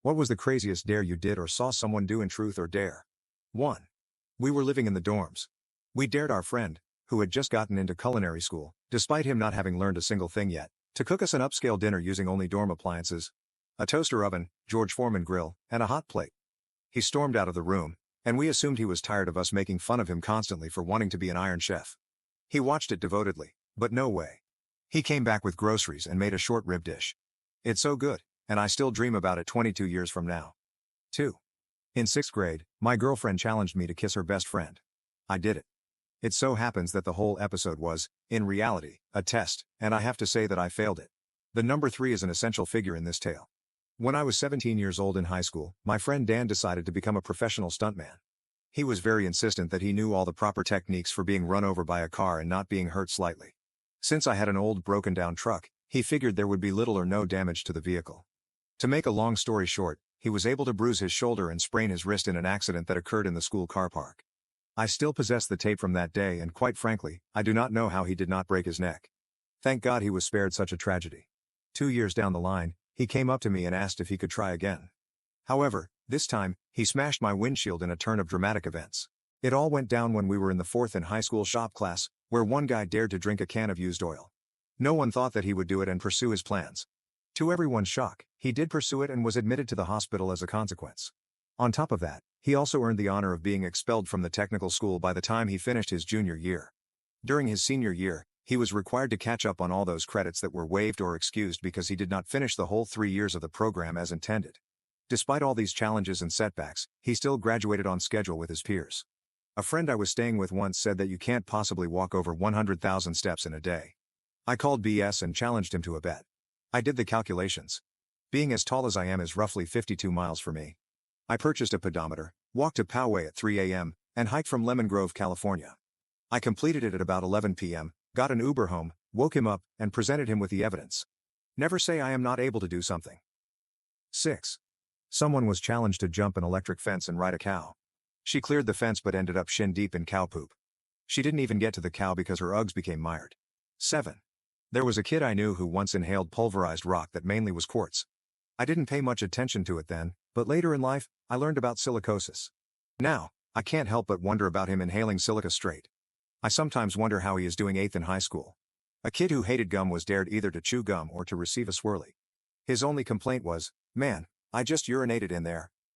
What was the craziest dare you did or saw someone do in Truth or Dare? 1. We were living in the dorms. We dared our friend, who had just gotten into culinary school, despite him not having learned a single thing yet, to cook us an upscale dinner using only dorm appliances: a toaster oven, George Foreman grill, and a hot plate. He stormed out of the room, and we assumed he was tired of us making fun of him constantly for wanting to be an Iron Chef. He watched it devotedly, but no way. He came back with groceries and made a short rib dish. It's so good, and I still dream about it 22 years from now. 2. In 6th grade, my girlfriend challenged me to kiss her best friend. I did it. It so happens that the whole episode was, in reality, a test, and I have to say that I failed it. The number 3 is an essential figure in this tale. When I was 17 years old in high school, my friend Dan decided to become a professional stuntman. He was very insistent that he knew all the proper techniques for being run over by a car and not being hurt slightly. Since I had an old broken-down truck, he figured there would be little or no damage to the vehicle. To make a long story short, he was able to bruise his shoulder and sprain his wrist in an accident that occurred in the school car park. I still possess the tape from that day, and quite frankly, I do not know how he did not break his neck. Thank God he was spared such a tragedy. 2 years down the line, he came up to me and asked if he could try again. However, this time, he smashed my windshield in a turn of dramatic events. It all went down when we were in the 4th in high school shop class, where one guy dared to drink a can of used oil. No one thought that he would do it and pursue his plans. To everyone's shock, he did pursue it and was admitted to the hospital as a consequence. On top of that, he also earned the honor of being expelled from the technical school by the time he finished his junior year. During his senior year, he was required to catch up on all those credits that were waived or excused because he did not finish the whole 3 years of the program as intended. Despite all these challenges and setbacks, he still graduated on schedule with his peers. A friend I was staying with once said that you can't possibly walk over 100,000 steps in a day. I called BS and challenged him to a bet. I did the calculations. Being as tall as I am is roughly 52 miles for me. I purchased a pedometer, walked to Poway at 3 a.m., and hiked from Lemon Grove, California. I completed it at about 11 p.m., got an Uber home, woke him up, and presented him with the evidence. Never say I am not able to do something. 6. Someone was challenged to jump an electric fence and ride a cow. She cleared the fence but ended up shin deep in cow poop. She didn't even get to the cow because her Uggs became mired. 7. There was a kid I knew who once inhaled pulverized rock that mainly was quartz. I didn't pay much attention to it then, but later in life, I learned about silicosis. Now, I can't help but wonder about him inhaling silica straight. I sometimes wonder how he is doing 8th in high school. A kid who hated gum was dared either to chew gum or to receive a swirly. His only complaint was, "Man, I just urinated in there,